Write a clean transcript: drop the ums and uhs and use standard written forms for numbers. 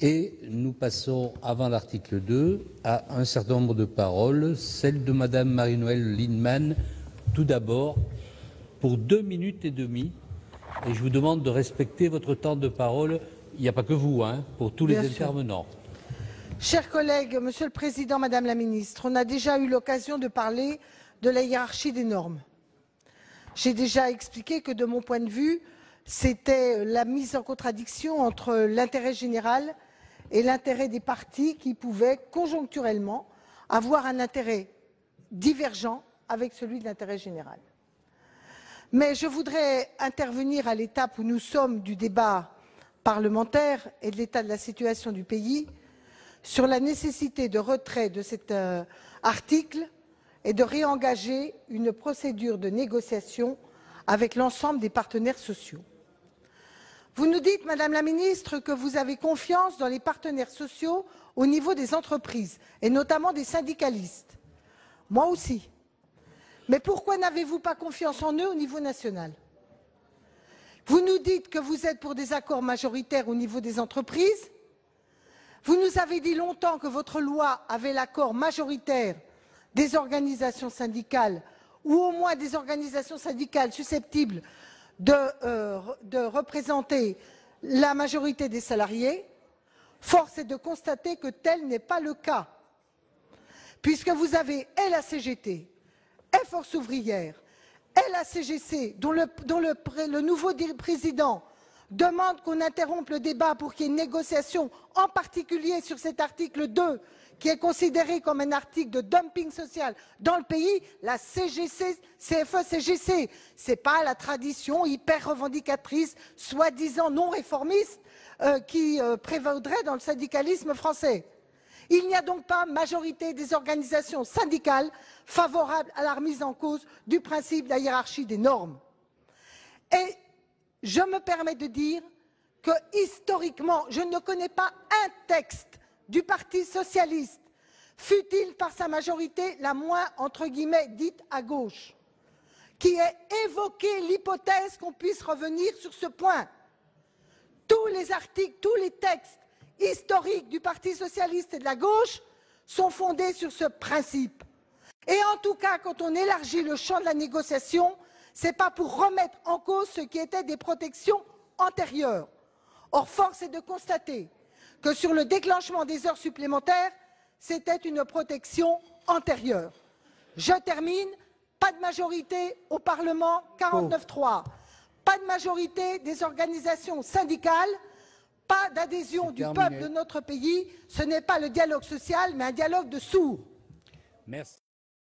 Et nous passons, avant l'article 2, à un certain nombre de paroles, celle de Madame Marie-Noëlle Lienemann, tout d'abord, pour 2 minutes et demie. Et je vous demande de respecter votre temps de parole. Il n'y a pas que vous, hein, pour tous les intervenants. Chers collègues, Monsieur le Président, Madame la Ministre, on a déjà eu l'occasion de parler de la hiérarchie des normes. J'ai déjà expliqué que, de mon point de vue, c'était la mise en contradiction entre l'intérêt général et l'intérêt des partis qui pouvaient conjoncturellement avoir un intérêt divergent avec celui de l'intérêt général. Mais je voudrais intervenir à l'étape où nous sommes du débat parlementaire et de l'état de la situation du pays sur la nécessité de retrait de cet article et de réengager une procédure de négociation avec l'ensemble des partenaires sociaux. Vous nous dites, Madame la Ministre, que vous avez confiance dans les partenaires sociaux au niveau des entreprises, et notamment des syndicalistes. Moi aussi. Mais pourquoi n'avez-vous pas confiance en eux au niveau national? Vous nous dites que vous êtes pour des accords majoritaires au niveau des entreprises. Vous nous avez dit longtemps que votre loi avait l'accord majoritaire des organisations syndicales, ou au moins des organisations syndicales susceptibles de représenter la majorité des salariés. Force est de constater que tel n'est pas le cas, puisque vous avez et la CGT, et Force ouvrière, et la CGC, dont le nouveau président demande qu'on interrompe le débat pour qu'il y ait une négociation, en particulier sur cet article 2, qui est considéré comme un article de dumping social dans le pays. La CGC, CFE-CGC, ce n'est pas la tradition hyper revendicatrice, soi-disant non réformiste, qui prévaudrait dans le syndicalisme français. Il n'y a donc pas majorité des organisations syndicales favorables à la remise en cause du principe de la hiérarchie des normes. Et je me permets de dire que, historiquement, je ne connais pas un texte du Parti socialiste, fût-il par sa majorité la moins, entre guillemets, dite à gauche, qui ait évoqué l'hypothèse qu'on puisse revenir sur ce point. Tous les articles, tous les textes historiques du Parti socialiste et de la gauche sont fondés sur ce principe. Et en tout cas, quand on élargit le champ de la négociation, ce n'est pas pour remettre en cause ce qui était des protections antérieures. Or, force est de constater que sur le déclenchement des heures supplémentaires, c'était une protection antérieure. Je termine. Pas de majorité au Parlement, 49-3. Pas de majorité des organisations syndicales. Pas d'adhésion du peuple de notre pays. Ce n'est pas le dialogue social, mais un dialogue de sourds. Merci.